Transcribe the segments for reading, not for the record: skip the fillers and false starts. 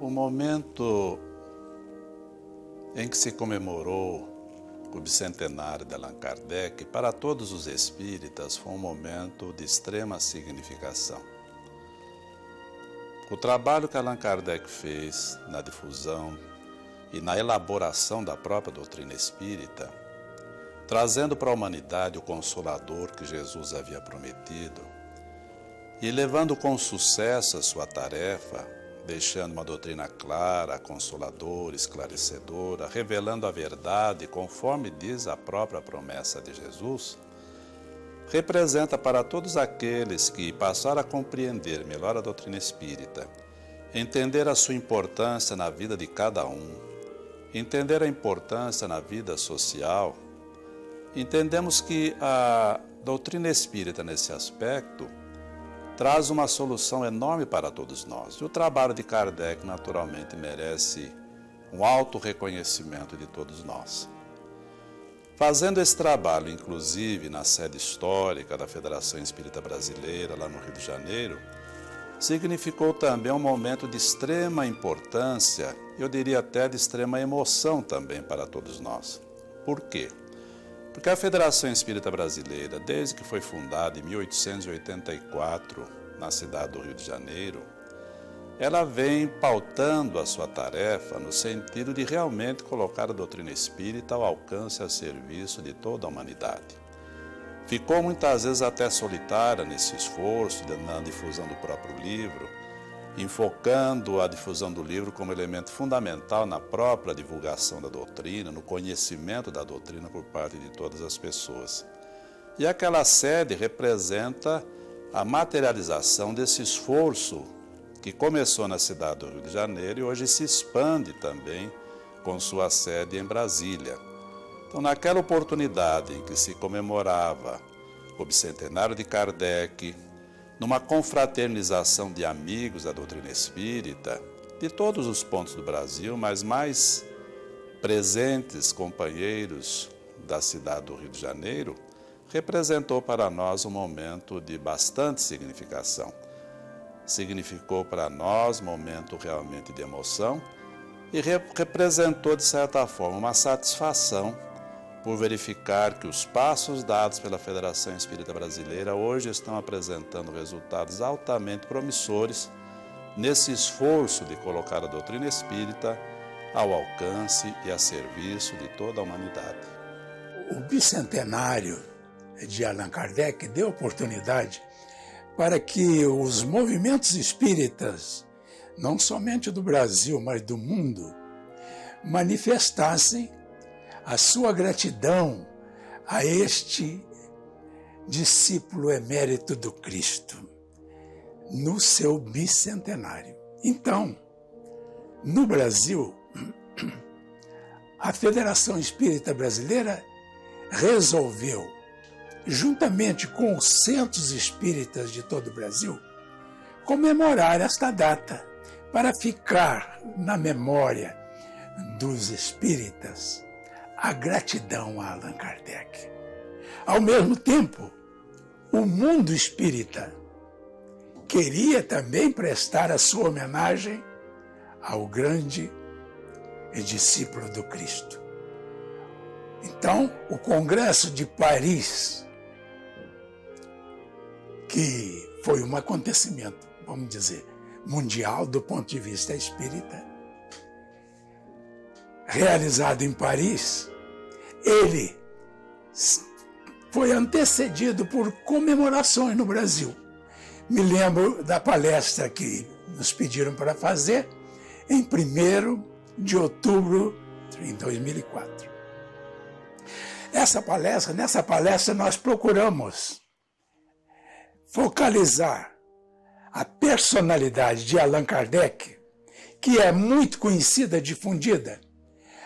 O momento em que se comemorou o bicentenário de Allan Kardec, para todos os espíritas, foi um momento de extrema significação. O trabalho que Allan Kardec fez na difusão e na elaboração da própria doutrina espírita, trazendo para a humanidade o Consolador que Jesus havia prometido e levando com sucesso a sua tarefa, deixando uma doutrina clara, consoladora, esclarecedora, revelando a verdade conforme diz a própria promessa de Jesus, representa para todos aqueles que passaram a compreender melhor a doutrina espírita, entender a sua importância na vida de cada um, entender a importância na vida social. Entendemos que a doutrina espírita, nesse aspecto, traz uma solução enorme para todos nós. E o trabalho de Kardec, naturalmente, merece um alto reconhecimento de todos nós. Fazendo esse trabalho, inclusive, na sede histórica da Federação Espírita Brasileira, lá no Rio de Janeiro, significou também um momento de extrema importância, eu diria até de extrema emoção também para todos nós. Por quê? Porque a Federação Espírita Brasileira, desde que foi fundada em 1884, na cidade do Rio de Janeiro, ela vem pautando a sua tarefa no sentido de realmente colocar a doutrina espírita ao alcance e a serviço de toda a humanidade. Ficou muitas vezes até solitária nesse esforço, na difusão do próprio livro, enfocando a difusão do livro como elemento fundamental na própria divulgação da doutrina, no conhecimento da doutrina por parte de todas as pessoas. E aquela sede representa a materialização desse esforço que começou na cidade do Rio de Janeiro e hoje se expande também com sua sede em Brasília. Então, naquela oportunidade em que se comemorava o bicentenário de Kardec, numa confraternização de amigos da doutrina espírita, de todos os pontos do Brasil, mas mais presentes companheiros da cidade do Rio de Janeiro, representou para nós um momento de bastante significação. Significou para nós um momento realmente de emoção e representou, de certa forma, uma satisfação por verificar que os passos dados pela Federação Espírita Brasileira hoje estão apresentando resultados altamente promissores nesse esforço de colocar a doutrina espírita ao alcance e a serviço de toda a humanidade. O bicentenário de Allan Kardec deu oportunidade para que os movimentos espíritas, não somente do Brasil, mas do mundo, manifestassem a sua gratidão a este discípulo emérito do Cristo, no seu bicentenário. Então, no Brasil, a Federação Espírita Brasileira resolveu, juntamente com os centros espíritas de todo o Brasil, comemorar esta data para ficar na memória dos espíritas a gratidão a Allan Kardec. Ao mesmo tempo, o mundo espírita queria também prestar a sua homenagem ao grande discípulo do Cristo. Então, o Congresso de Paris, que foi um acontecimento, vamos dizer, mundial do ponto de vista espírita, realizado em Paris, ele foi antecedido por comemorações no Brasil. Me lembro da palestra que nos pediram para fazer em 1º de outubro de 2004. Nessa palestra nós procuramos focalizar a personalidade de Allan Kardec, que é muito conhecida, difundida,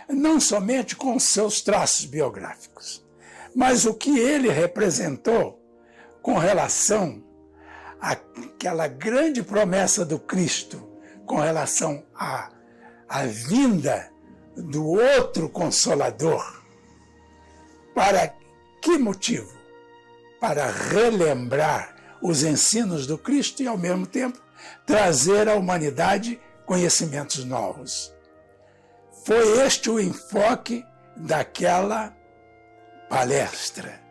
não somente com seus traços biográficos, mas o que ele representou com relação àquela grande promessa do Cristo, com relação à vinda do outro Consolador. Para que motivo? Para relembrar os ensinos do Cristo e, ao mesmo tempo, trazer à humanidade conhecimentos novos. Foi este o enfoque daquela palestra,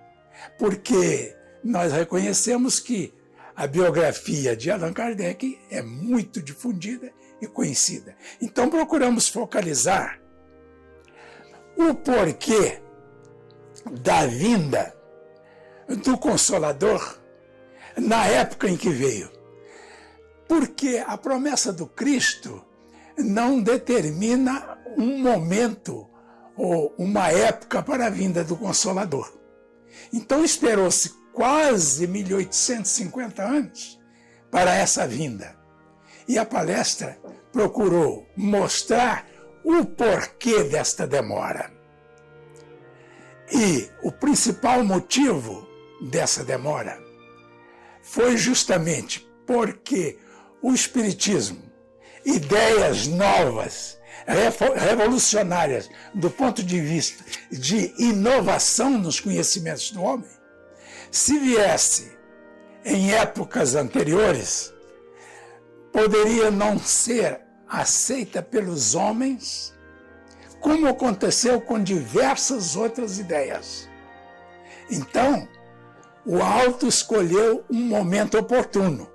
porque nós reconhecemos que a biografia de Allan Kardec é muito difundida e conhecida. Então procuramos focalizar o porquê da vinda do Consolador na época em que veio. Porque a promessa do Cristo não determina um momento ou uma época para a vinda do Consolador. Então esperou-se quase 1850 anos para essa vinda. E a palestra procurou mostrar o porquê desta demora. E o principal motivo dessa demora foi justamente porque o Espiritismo, ideias novas, revolucionárias do ponto de vista de inovação nos conhecimentos do homem, se viesse em épocas anteriores, poderia não ser aceita pelos homens, como aconteceu com diversas outras ideias. Então, o alto escolheu um momento oportuno,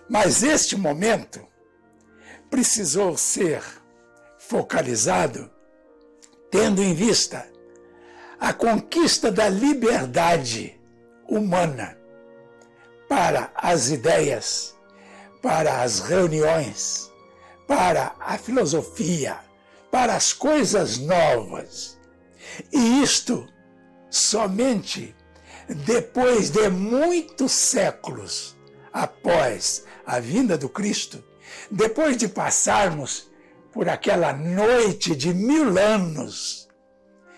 mas este momento precisou ser focalizado tendo em vista a conquista da liberdade humana para as ideias, para as reuniões, para a filosofia, para as coisas novas. E isto somente depois de muitos séculos após a vinda do Cristo, depois de passarmos por aquela noite de 1000 anos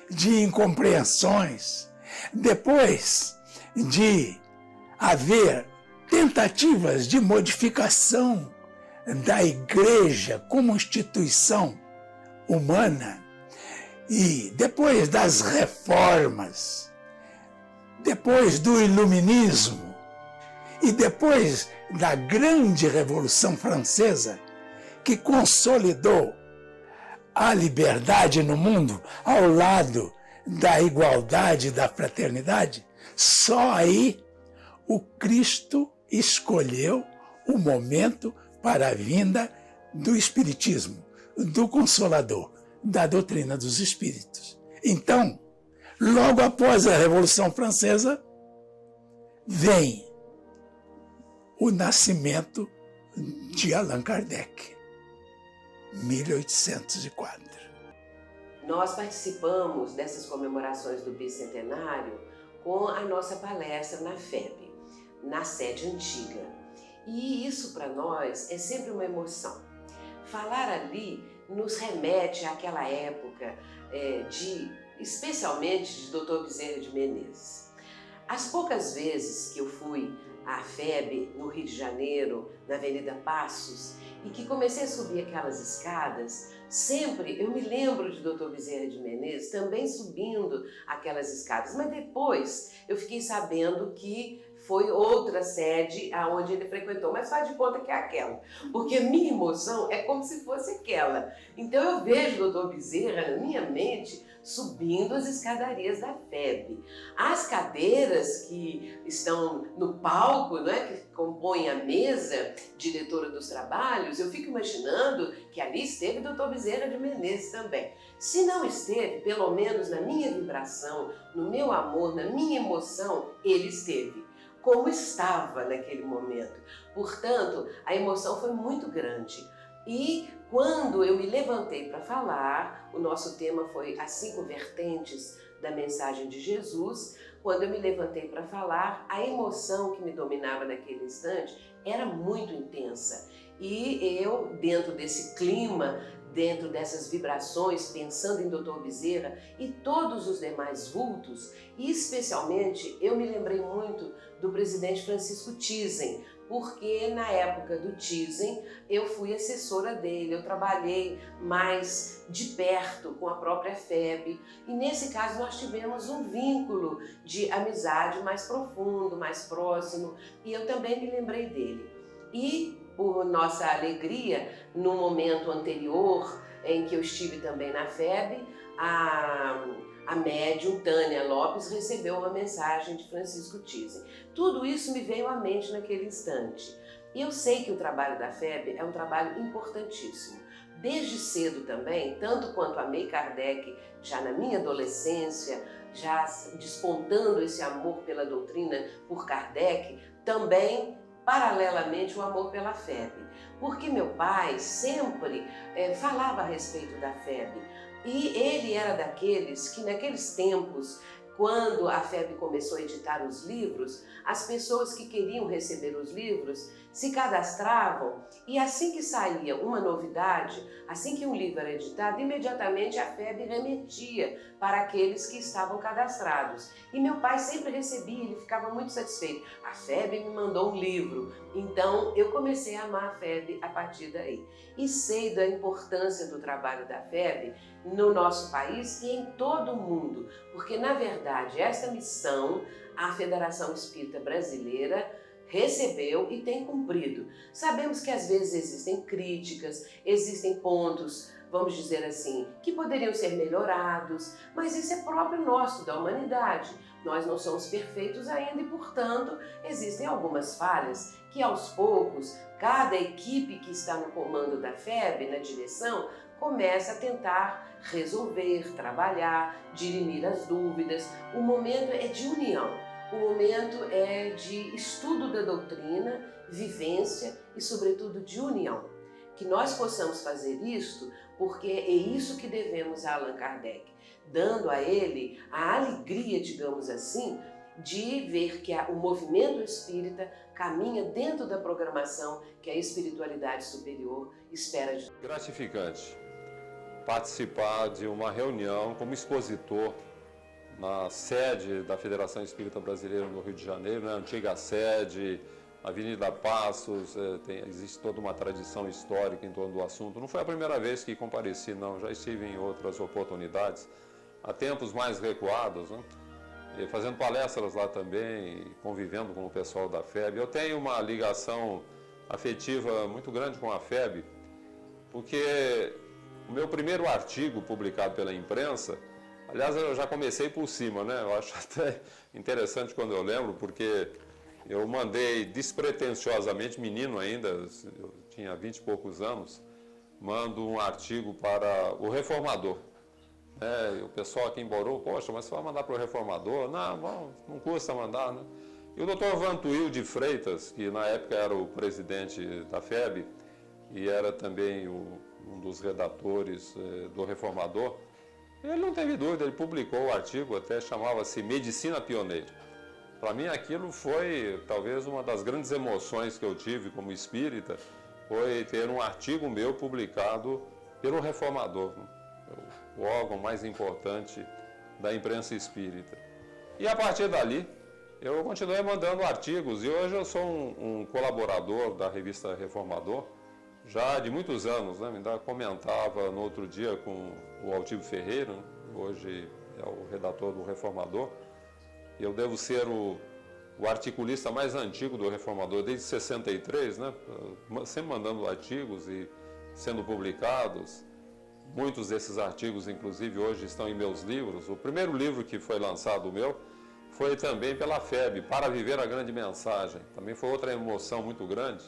de incompreensões, depois de haver tentativas de modificação da Igreja como instituição humana, e depois das reformas, depois do iluminismo e depois da grande Revolução Francesa, que consolidou a liberdade no mundo ao lado da igualdade e da fraternidade, só aí o Cristo escolheu o momento para a vinda do Espiritismo, do Consolador, da doutrina dos Espíritos. Então, logo após a Revolução Francesa, vem o nascimento de Allan Kardec, 1804. Nós participamos dessas comemorações do bicentenário com a nossa palestra na FEB, na sede antiga. E isso para nós é sempre uma emoção. Falar ali nos remete àquela época especialmente de Dr. Bezerra de Menezes. As poucas vezes que eu fui à FEB, no Rio de Janeiro, na Avenida Passos, e que comecei a subir aquelas escadas, sempre eu me lembro de Dr. Bezerra de Menezes também subindo aquelas escadas, mas depois eu fiquei sabendo que foi outra sede aonde ele frequentou, mas faz de conta que é aquela, porque a minha emoção é como se fosse aquela. Então eu vejo o Dr. Bezerra na minha mente subindo as escadarias da FEB. As cadeiras que estão no palco, né, que compõem a mesa diretora dos trabalhos, eu fico imaginando que ali esteve o Dr. Bezerra de Menezes também. Se não esteve, pelo menos na minha vibração, no meu amor, na minha emoção, ele esteve. Como estava naquele momento. Portanto, a emoção foi muito grande. E quando eu me levantei para falar, o nosso tema foi as 5 vertentes da mensagem de Jesus. Quando eu me levantei para falar, a emoção que me dominava naquele instante era muito intensa. E eu, dentro desse clima, dentro dessas vibrações, pensando em Dr. Bezerra e todos os demais vultos, e especialmente eu me lembrei muito do presidente Francisco Thyssen, porque na época do Thyssen eu fui assessora dele, eu trabalhei mais de perto com a própria FEB, e nesse caso nós tivemos um vínculo de amizade mais profundo, mais próximo, e eu também me lembrei dele. E por nossa alegria, no momento anterior em que eu estive também na FEB, a médium Tânia Lopes recebeu uma mensagem de Francisco Thyssen. Tudo isso me veio à mente naquele instante. E eu sei que o trabalho da FEB é um trabalho importantíssimo. Desde cedo também, tanto quanto amei Kardec, já na minha adolescência, já despontando esse amor pela doutrina por Kardec, também, paralelamente, o amor pela FEB. Porque meu pai sempre falava a respeito da FEB. E ele era daqueles que, naqueles tempos, quando a FEB começou a editar os livros, as pessoas que queriam receber os livros se cadastravam e assim que saía uma novidade, assim que um livro era editado, imediatamente a FEB remetia para aqueles que estavam cadastrados. E meu pai sempre recebia, ele ficava muito satisfeito. A FEB me mandou um livro, então eu comecei a amar a FEB a partir daí. E sei da importância do trabalho da FEB no nosso país e em todo o mundo, porque na verdade essa missão a Federação Espírita Brasileira recebeu e tem cumprido. Sabemos que às vezes existem críticas, existem pontos, vamos dizer assim, que poderiam ser melhorados, mas isso é próprio nosso, da humanidade. Nós não somos perfeitos ainda e, portanto, existem algumas falhas que aos poucos, cada equipe que está no comando da FEB, na direção, começa a tentar resolver, trabalhar, dirimir as dúvidas. O momento é de união. O momento é de estudo da doutrina, vivência e, sobretudo, de união. Que nós possamos fazer isto, porque é isso que devemos a Allan Kardec, dando a ele a alegria, digamos assim, de ver que o movimento espírita caminha dentro da programação que a espiritualidade superior espera de nós. Gratificante participar de uma reunião como expositor na sede da Federação Espírita Brasileira no Rio de Janeiro, na antiga sede, Avenida Passos, existe toda uma tradição histórica em torno do assunto. Não foi a primeira vez que compareci, não, já estive em outras oportunidades, há tempos mais recuados, né? E fazendo palestras lá também, convivendo com o pessoal da FEB. Eu tenho uma ligação afetiva muito grande com a FEB, porque o meu primeiro artigo publicado pela imprensa, aliás, eu já comecei por cima, né? Eu acho até interessante quando eu lembro, porque eu mandei despretensiosamente, menino ainda, eu tinha 20 e poucos anos, mando um artigo para o Reformador. E o pessoal aqui em Bauru, poxa, mas você vai mandar para o Reformador? Não custa mandar, né? E o doutor Vantuil de Freitas, que na época era o presidente da FEB e era também um dos redatores do Reformador, ele não teve dúvida, ele publicou o artigo, até chamava-se Medicina Pioneira. Para mim aquilo foi talvez uma das grandes emoções que eu tive como espírita, foi ter um artigo meu publicado pelo Reformador, o órgão mais importante da imprensa espírita. E a partir dali, eu continuei mandando artigos e hoje eu sou um colaborador da revista Reformador, já de muitos anos, né? Ainda comentava no outro dia com o Altivo Ferreira, né? Hoje é o redator do Reformador. Eu devo ser o articulista mais antigo do Reformador desde 63, né? Sempre mandando artigos e sendo publicados. Muitos desses artigos, inclusive, hoje estão em meus livros. O primeiro livro que foi lançado meu foi também pela FEB, Para Viver a Grande Mensagem. Também foi outra emoção muito grande.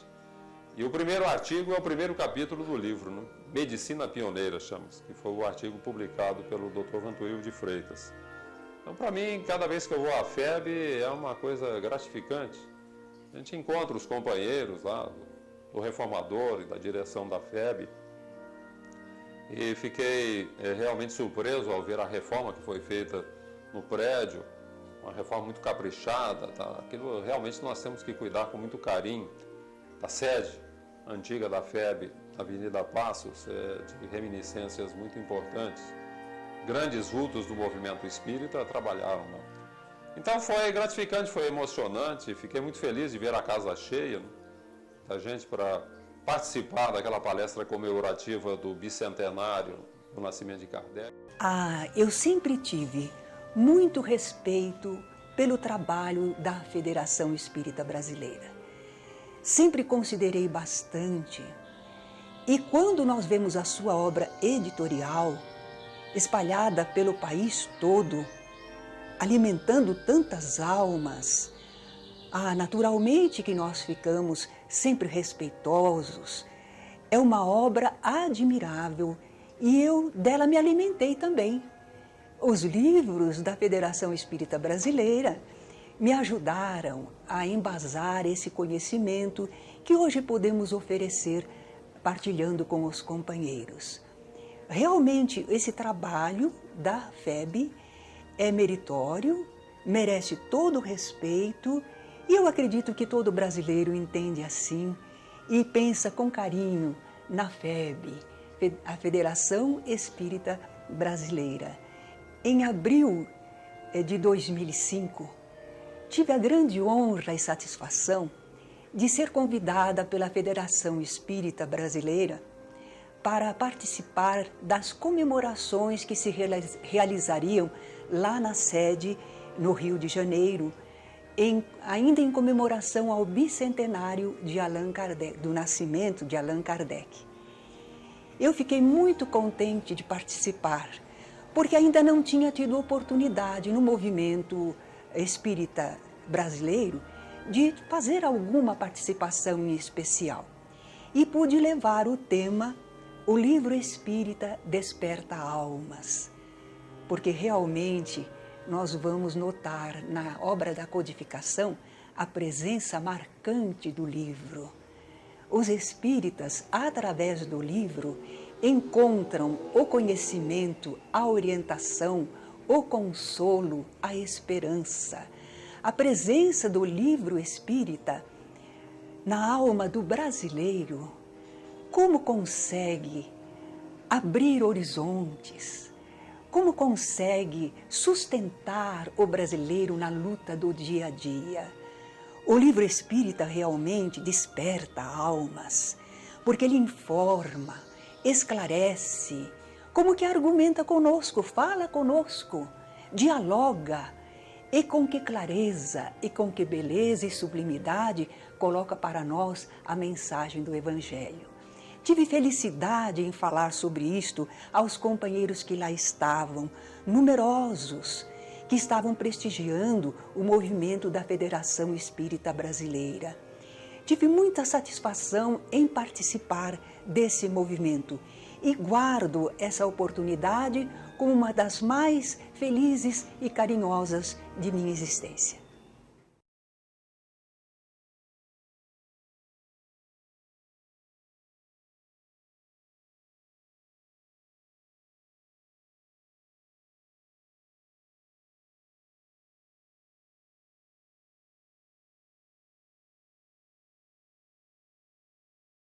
E o primeiro artigo é o primeiro capítulo do livro, né? Medicina Pioneira, chama-se, que foi o artigo publicado pelo Dr. Vantuil de Freitas. Então, para mim, cada vez que eu vou à FEB, é uma coisa gratificante. A gente encontra os companheiros lá do Reformador e da direção da FEB. E fiquei realmente surpreso ao ver a reforma que foi feita no prédio, uma reforma muito caprichada, tá? Aquilo realmente nós temos que cuidar com muito carinho. A sede antiga da FEB, Avenida Passos, de reminiscências muito importantes. Grandes vultos do movimento espírita trabalharam lá. Então foi gratificante, foi emocionante, fiquei muito feliz de ver a casa cheia, né? Da gente para participar daquela palestra comemorativa do bicentenário do nascimento de Kardec. Eu sempre tive muito respeito pelo trabalho da Federação Espírita Brasileira. sempre considerei bastante. E quando nós vemos a sua obra editorial espalhada pelo país todo, alimentando tantas almas, naturalmente que nós ficamos sempre respeitosos. É uma obra admirável e eu dela me alimentei também. Os livros da Federação Espírita Brasileira me ajudaram a embasar esse conhecimento que hoje podemos oferecer partilhando com os companheiros. Realmente, esse trabalho da FEB é meritório, merece todo o respeito e eu acredito que todo brasileiro entende assim e pensa com carinho na FEB, a Federação Espírita Brasileira. Em abril de 2005, tive a grande honra e satisfação de ser convidada pela Federação Espírita Brasileira para participar das comemorações que se realizariam lá na sede, no Rio de Janeiro, ainda em comemoração ao bicentenário de Allan Kardec, do nascimento de Allan Kardec. Eu fiquei muito contente de participar, porque ainda não tinha tido oportunidade no movimento espírita brasileiro de fazer alguma participação em especial. E pude levar o tema O Livro Espírita Desperta Almas, porque realmente nós vamos notar na obra da codificação a presença marcante do livro. Os espíritas, através do livro, encontram o conhecimento, a orientação, o consolo, a esperança. A presença do livro espírita na alma do brasileiro, como consegue abrir horizontes, como consegue sustentar o brasileiro na luta do dia a dia. O livro espírita realmente desperta almas, porque ele informa, esclarece, como que argumenta conosco, fala conosco, dialoga, e com que clareza, e com que beleza e sublimidade coloca para nós a mensagem do Evangelho. Tive felicidade em falar sobre isto aos companheiros que lá estavam, numerosos, que estavam prestigiando o movimento da Federação Espírita Brasileira. Tive muita satisfação em participar desse movimento e guardo essa oportunidade como uma das mais felizes e carinhosas de minha existência.